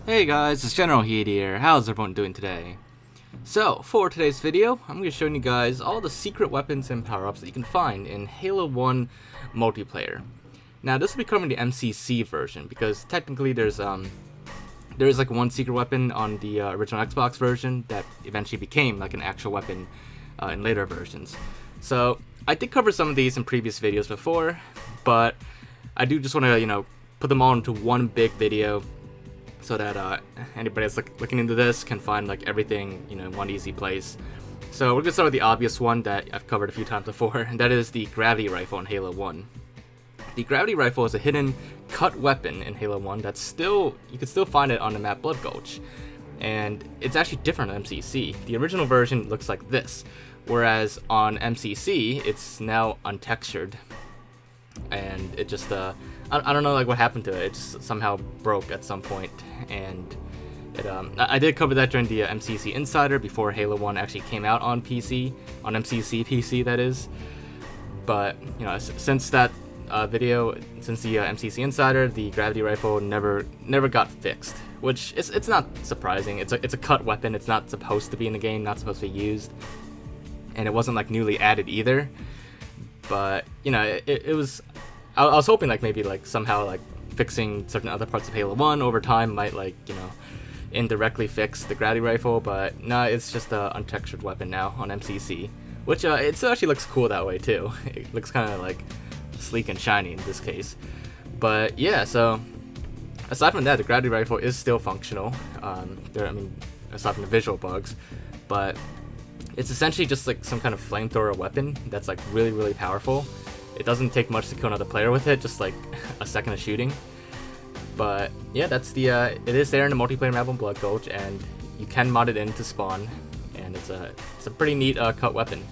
Hey guys, it's Generalkidd here. How's everyone doing today? So, for today's video, I'm going to be showing you guys all the secret weapons and power-ups that you can find in Halo 1 multiplayer. Now, this will be covering the MCC version, because technically there is like one secret weapon on the original Xbox version that eventually became like an actual weapon in later versions. So, I did cover some of these in previous videos before, but I do just want to, put them all into one big video, so that anybody that's looking into this can find like everything in one easy place. So we're gonna start with the obvious one that I've covered a few times before, and that is the gravity rifle in Halo 1. The gravity rifle is a hidden cut weapon in Halo 1 that's you can still find it on the map Blood Gulch, and it's actually different on MCC. The original version looks like this, whereas on MCC it's now untextured, and it just I don't know like what happened to it. It just somehow broke at some point, and I did cover that during the MCC Insider before Halo 1 actually came out on PC, on MCC PC that is. But since that video, since the MCC Insider, the gravity rifle never got fixed, which it's not surprising. It's a cut weapon. It's not supposed to be in the game, not supposed to be used, and it wasn't like newly added either. But it was. I was hoping like maybe like somehow like fixing certain other parts of Halo 1 over time might like indirectly fix the gravity rifle, but no, it's just a untextured weapon now on MCC, which it still actually looks cool that way too. It looks kind of like sleek and shiny in this case. But yeah, so aside from that, the gravity rifle is still functional. Aside from the visual bugs, but it's essentially just like some kind of flamethrower weapon that's like really powerful. It doesn't take much to kill another player with it, just like a second of shooting. But yeah, that's the it is there in the multiplayer map on Blood Gulch, and you can mod it in to spawn, and it's a pretty neat cut weapon.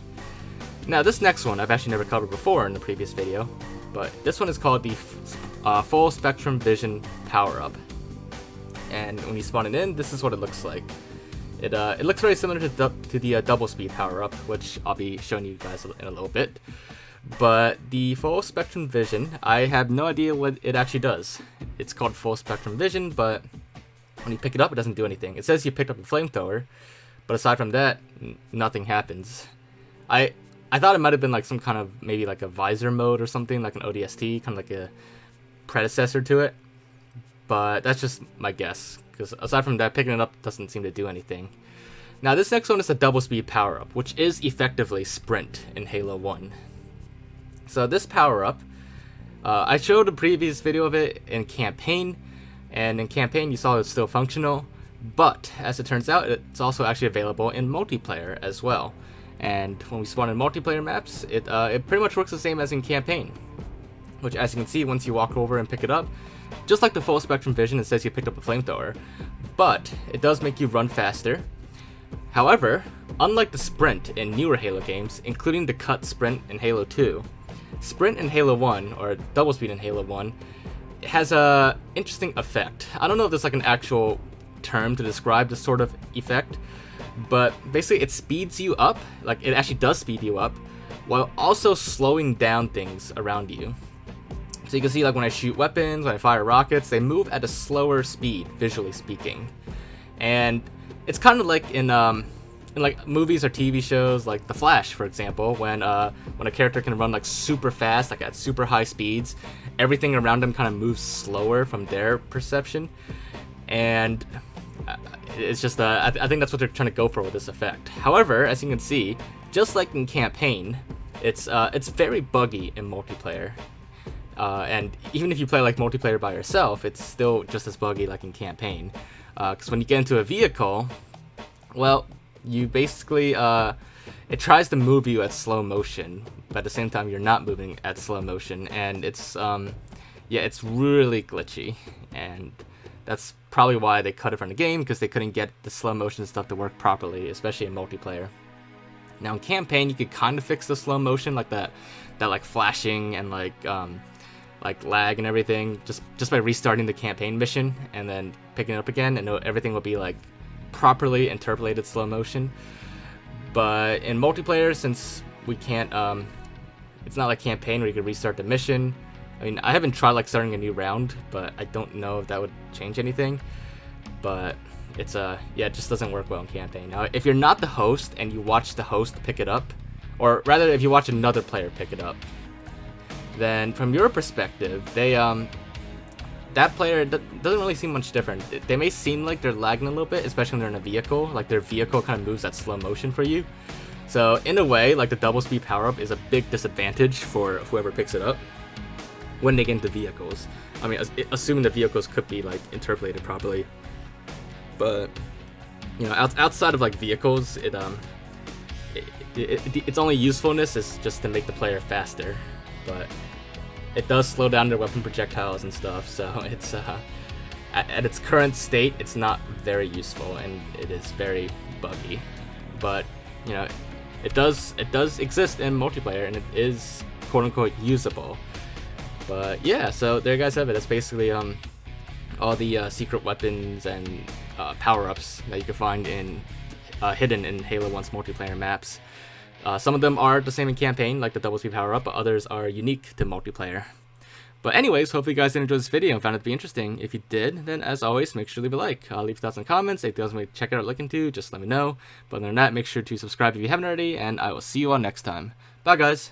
Now this next one I've actually never covered before in the previous video, but this one is called the Full Spectrum Vision Power-Up. And when you spawn it in, this is what it looks like. It looks very similar to the double speed power-up, which I'll be showing you guys in a little bit. But the Full Spectrum Vision, I have no idea what it actually does. It's called Full Spectrum Vision, but when you pick it up, it doesn't do anything. It says you picked up a flamethrower, but aside from that, nothing happens. I thought it might have been like some kind of, maybe like a visor mode or something, like an ODST, kind of like a predecessor to it. But that's just my guess, because aside from that, picking it up doesn't seem to do anything. Now this next one is a double speed power-up, which is effectively sprint in Halo 1. So this power-up, I showed a previous video of it in campaign, and in campaign you saw it's still functional, but as it turns out, it's also actually available in multiplayer as well. And when we spawn in multiplayer maps, it pretty much works the same as in campaign, which, as you can see, once you walk over and pick it up, just like the Full Spectrum Vision, it says you picked up a flamethrower, but it does make you run faster. However, unlike the sprint in newer Halo games, including the cut sprint in Halo 2, sprint in Halo 1, or double speed in Halo 1, has a interesting effect. I don't know if there's like an actual term to describe this sort of effect, but basically it speeds you up, like it actually does speed you up, while also slowing down things around you. So you can see like when I shoot weapons, when I fire rockets, they move at a slower speed, visually speaking. And it's kind of like in like movies or TV shows, like The Flash, for example, when a character can run like super fast, like at super high speeds, everything around them kind of moves slower from their perception, and it's just I think that's what they're trying to go for with this effect. However, as you can see, just like in campaign, it's very buggy in multiplayer, and even if you play like multiplayer by yourself, it's still just as buggy like in campaign, because when you get into a vehicle, well, you basically it tries to move you at slow motion, but at the same time you're not moving at slow motion, and it's it's really glitchy, and that's probably why they cut it from the game, because they couldn't get the slow motion stuff to work properly, especially in multiplayer. Now in campaign, you could kind of fix the slow motion, like that like flashing and like lag and everything, just by restarting the campaign mission and then picking it up again, and everything will be like properly interpolated slow motion. But in multiplayer, since we can't it's not like campaign where you can restart the mission, I mean, I haven't tried like starting a new round, but I don't know if that would change anything. but it's yeah, it just doesn't work well in campaign. Now, if you're not the host and you watch the host pick it up, or rather, if you watch another player pick it up, then from your perspective, they that player doesn't really seem much different. They may seem like they're lagging a little bit, especially when they're in a vehicle. Like their vehicle kind of moves at slow motion for you. So in a way, like the double speed power up is a big disadvantage for whoever picks it up when they get into vehicles. I mean, assuming the vehicles could be like interpolated properly. But you know, outside of like vehicles, its only usefulness is just to make the player faster. But it does slow down their weapon projectiles and stuff, so it's at its current state, it's not very useful and it is very buggy. But you know, it does exist in multiplayer and it is quote unquote usable. But yeah, so there you guys have it. That's basically all the secret weapons and power-ups that you can find in hidden in Halo 1's multiplayer maps. Some of them are the same in campaign, like the double speed power up, but others are unique to multiplayer. But anyways, hopefully you guys did enjoy this video and found it to be interesting. If you did, then as always, make sure to leave a like. Leave thoughts in the comments. Anything else you want to check it out or look into, just let me know. But other than that, make sure to subscribe if you haven't already, and I will see you all next time. Bye guys!